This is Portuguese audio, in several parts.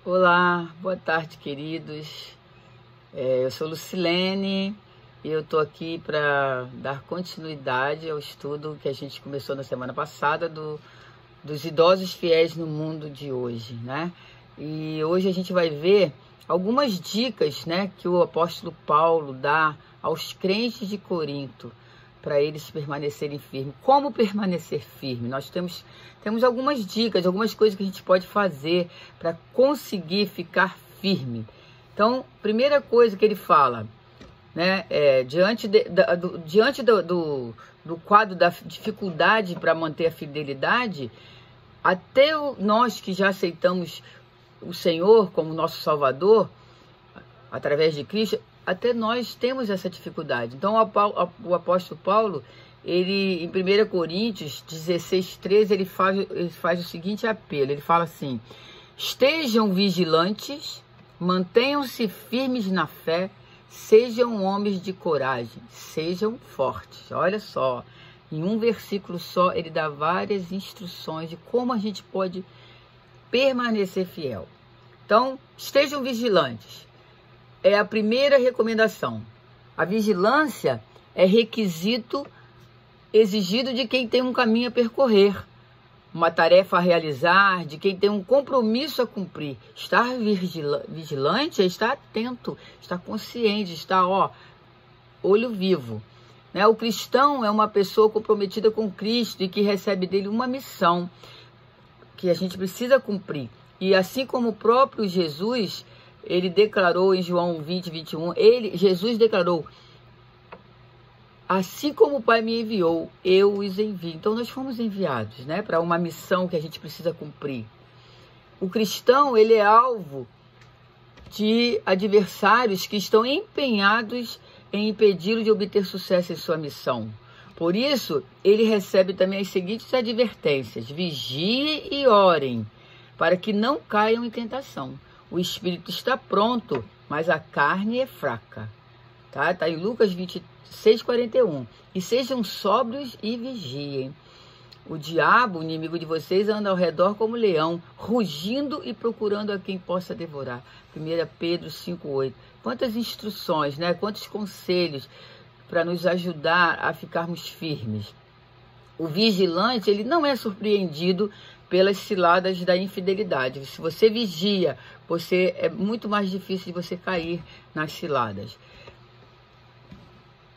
Olá, boa tarde, queridos. Eu sou Lucilene e eu tô aqui para dar continuidade ao estudo que a gente começou na semana passada dos idosos fiéis no mundo de hoje, né? E hoje a gente vai ver algumas dicas, né, que o apóstolo Paulo dá aos crentes de Corinto para eles permanecerem firmes. Como permanecer firme? Nós temos algumas dicas, algumas coisas que a gente pode fazer para conseguir ficar firme. Então, primeira coisa que ele fala, né, diante do quadro da dificuldade para manter a fidelidade, até nós que já aceitamos o Senhor como nosso Salvador, através de Cristo, até nós temos essa dificuldade. Então, o apóstolo Paulo, ele, em 1 Coríntios 16:13, ele faz o seguinte apelo. Ele fala assim: estejam vigilantes, mantenham-se firmes na fé, sejam homens de coragem, sejam fortes. Olha só, em um versículo só, ele dá várias instruções de como a gente pode permanecer fiel. Então, estejam vigilantes. É a primeira recomendação. A vigilância é requisito exigido de quem tem um caminho a percorrer, uma tarefa a realizar, de quem tem um compromisso a cumprir. Estar vigilante é estar atento, estar consciente, estar, olho vivo. Né? O cristão é uma pessoa comprometida com Cristo e que recebe dele uma missão que a gente precisa cumprir. E assim como o próprio Jesus, ele declarou em João 20:21, Jesus declarou: assim como o Pai me enviou, eu os envio. Então nós fomos enviados, né, para uma missão que a gente precisa cumprir. O cristão, ele é alvo de adversários que estão empenhados em impedi-lo de obter sucesso em sua missão. Por isso, ele recebe também as seguintes advertências: vigiem e orem, para que não caiam em tentação. O espírito está pronto, mas a carne é fraca. Tá em Lucas 26:41. E sejam sóbrios e vigiem. O diabo, o inimigo de vocês, anda ao redor como leão, rugindo e procurando a quem possa devorar. 1 Pedro 5:8. Quantas instruções, né? Quantos conselhos para nos ajudar a ficarmos firmes. O vigilante, ele não é surpreendido pelas ciladas da infidelidade. Se você vigia, é muito mais difícil de você cair nas ciladas.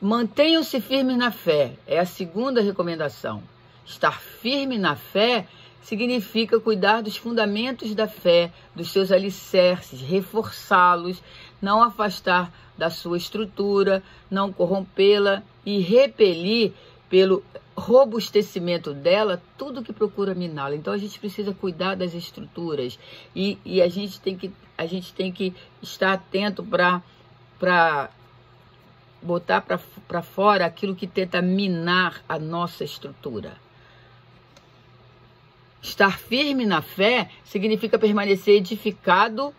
Mantenham-se firmes na fé, é a segunda recomendação. Estar firme na fé significa cuidar dos fundamentos da fé, dos seus alicerces, reforçá-los, não afastar da sua estrutura, não corrompê-la e repelir pelo robustecimento dela tudo que procura miná-la. Então a gente precisa cuidar das estruturas e a gente tem que estar atento para botar para fora aquilo que tenta minar a nossa estrutura. Estar firme na fé significa permanecer edificado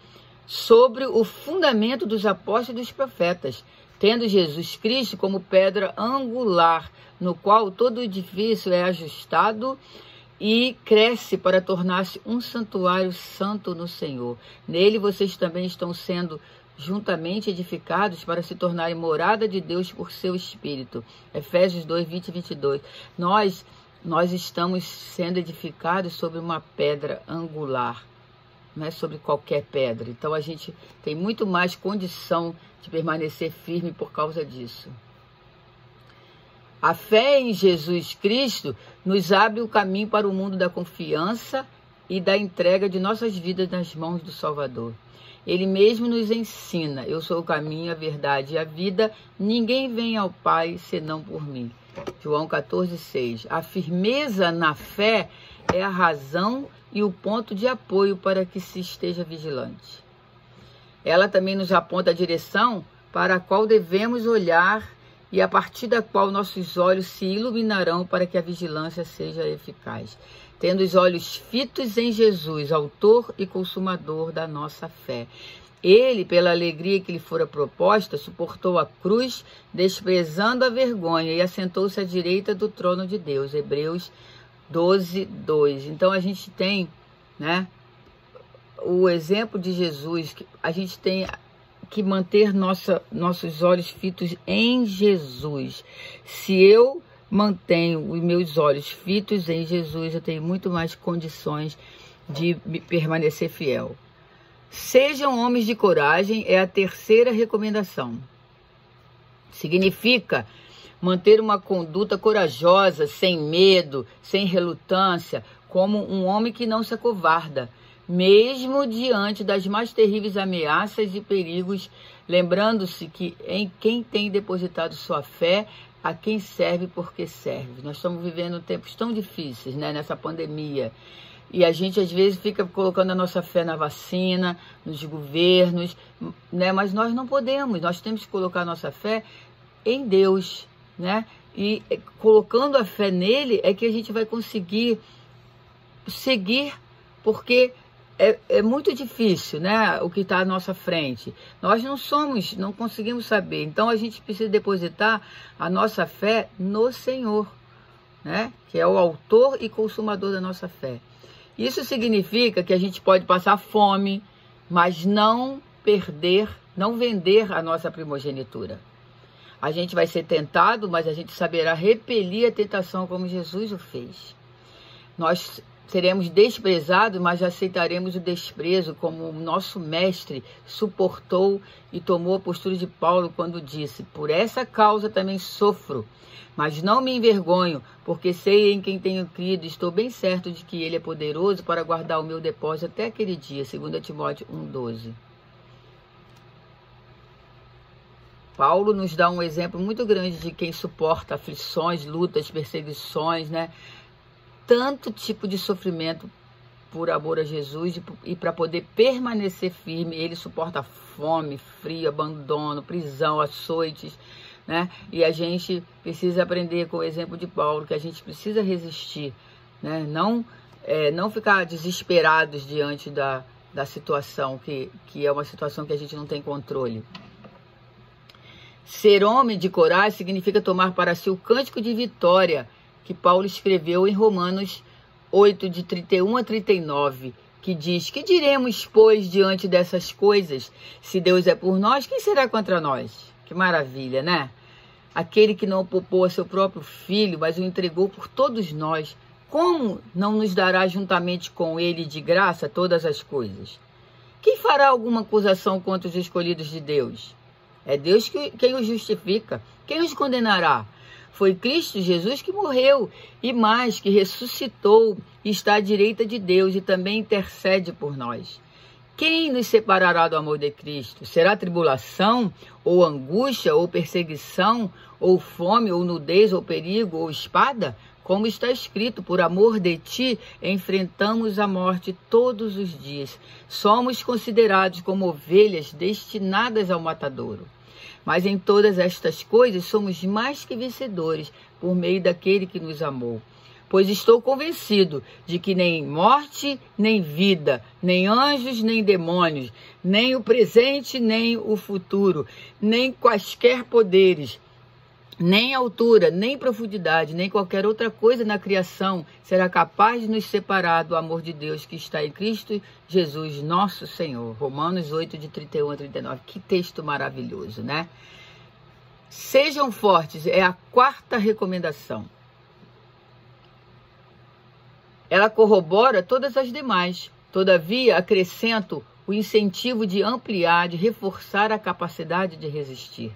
sobre o fundamento dos apóstolos e dos profetas, tendo Jesus Cristo como pedra angular, no qual todo edifício é ajustado e cresce para tornar-se um santuário santo no Senhor. Nele vocês também estão sendo juntamente edificados para se tornarem morada de Deus por seu Espírito. Efésios 2:20-22. Nós estamos sendo edificados sobre uma pedra angular, não é sobre qualquer pedra. Então a gente tem muito mais condição de permanecer firme por causa disso. A fé em Jesus Cristo nos abre o caminho para o mundo da confiança e da entrega de nossas vidas nas mãos do Salvador. Ele mesmo nos ensina: eu sou o caminho, a verdade e a vida, ninguém vem ao Pai senão por mim. João 14:6. A firmeza na fé é a razão e o ponto de apoio para que se esteja vigilante. Ela também nos aponta a direção para a qual devemos olhar e a partir da qual nossos olhos se iluminarão para que a vigilância seja eficaz. Tendo os olhos fitos em Jesus, autor e consumador da nossa fé. Ele, pela alegria que lhe fora proposta, suportou a cruz, desprezando a vergonha, e assentou-se à direita do trono de Deus. Hebreus 12:2. Então a gente tem, né, o exemplo de Jesus, a gente tem que manter nossos olhos fitos em Jesus. Se eu mantenho os meus olhos fitos em Jesus, eu tenho muito mais condições de permanecer fiel. Sejam homens de coragem é a terceira recomendação. Significa manter uma conduta corajosa, sem medo, sem relutância, como um homem que não se acovarda, mesmo diante das mais terríveis ameaças e perigos, lembrando-se que em quem tem depositado sua fé, a quem serve porque serve. Nós estamos vivendo tempos tão difíceis, né, nessa pandemia. E a gente, às vezes, fica colocando a nossa fé na vacina, nos governos, né? Mas nós não podemos. Nós temos que colocar a nossa fé em Deus, né? E colocando a fé nele é que a gente vai conseguir seguir, porque é muito difícil, né? O que está à nossa frente. Nós não conseguimos saber. Então, a gente precisa depositar a nossa fé no Senhor, né? Que é o autor e consumador da nossa fé. Isso significa que a gente pode passar fome, mas não vender a nossa primogenitura. A gente vai ser tentado, mas a gente saberá repelir a tentação como Jesus o fez. Nós seremos desprezados, mas aceitaremos o desprezo, como o nosso mestre suportou e tomou a postura de Paulo quando disse: por essa causa também sofro, mas não me envergonho, porque sei em quem tenho crido, estou bem certo de que ele é poderoso para guardar o meu depósito até aquele dia. 2 Timóteo 1,12. Paulo nos dá um exemplo muito grande de quem suporta aflições, lutas, perseguições, né? Tanto tipo de sofrimento por amor a Jesus e para poder permanecer firme. Ele suporta fome, frio, abandono, prisão, açoites, né? E a gente precisa aprender com o exemplo de Paulo, que a gente precisa resistir, né? Não ficar desesperados diante da situação, que é uma situação que a gente não tem controle. Ser homem de coragem significa tomar para si o cântico de vitória que Paulo escreveu em Romanos 8, de 31 a 39, que diz: que diremos, pois, diante dessas coisas? Se Deus é por nós, quem será contra nós? Que maravilha, né? Aquele que não poupou a seu próprio filho, mas o entregou por todos nós, como não nos dará juntamente com ele de graça todas as coisas? Quem fará alguma acusação contra os escolhidos de Deus? É Deus quem os justifica. Quem os condenará? Foi Cristo Jesus que morreu e mais, que ressuscitou e está à direita de Deus e também intercede por nós. Quem nos separará do amor de Cristo? Será tribulação, ou angústia, ou perseguição, ou fome, ou nudez, ou perigo, ou espada? Como está escrito: por amor de ti, enfrentamos a morte todos os dias. Somos considerados como ovelhas destinadas ao matadouro. Mas em todas estas coisas somos mais que vencedores por meio daquele que nos amou. Pois estou convencido de que nem morte, nem vida, nem anjos, nem demônios, nem o presente, nem o futuro, nem quaisquer poderes, nem altura, nem profundidade, nem qualquer outra coisa na criação será capaz de nos separar do amor de Deus que está em Cristo Jesus, nosso Senhor. Romanos 8, de 31 a 39. Que texto maravilhoso, né? Sejam fortes, é a quarta recomendação. Ela corrobora todas as demais. Todavia, acrescento o incentivo de ampliar, de reforçar a capacidade de resistir.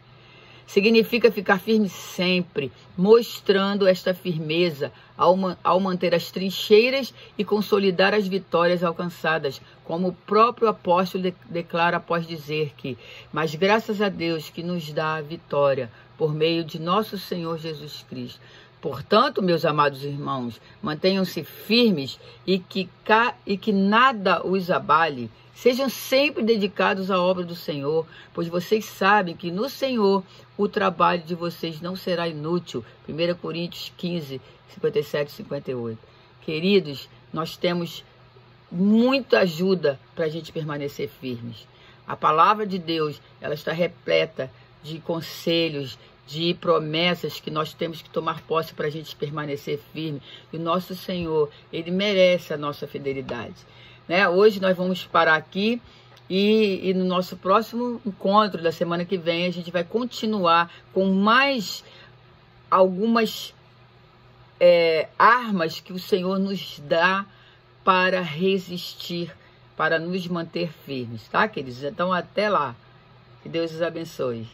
Significa ficar firme sempre, mostrando esta firmeza ao manter as trincheiras e consolidar as vitórias alcançadas, como o próprio apóstolo declara após dizer que: mas graças a Deus que nos dá a vitória por meio de nosso Senhor Jesus Cristo. Portanto, meus amados irmãos, mantenham-se firmes e que nada os abale. Sejam sempre dedicados à obra do Senhor, pois vocês sabem que no Senhor o trabalho de vocês não será inútil. 1 Coríntios 15, 57 e 58. Queridos, nós temos muita ajuda para a gente permanecer firmes. A palavra de Deus, ela está repleta de conselhos, de promessas que nós temos que tomar posse para a gente permanecer firme. E o nosso Senhor, Ele merece a nossa fidelidade. né? Hoje nós vamos parar aqui e no nosso próximo encontro da semana que vem a gente vai continuar com mais algumas armas que o Senhor nos dá para resistir, para nos manter firmes, tá, queridos? Então até lá, que Deus os abençoe.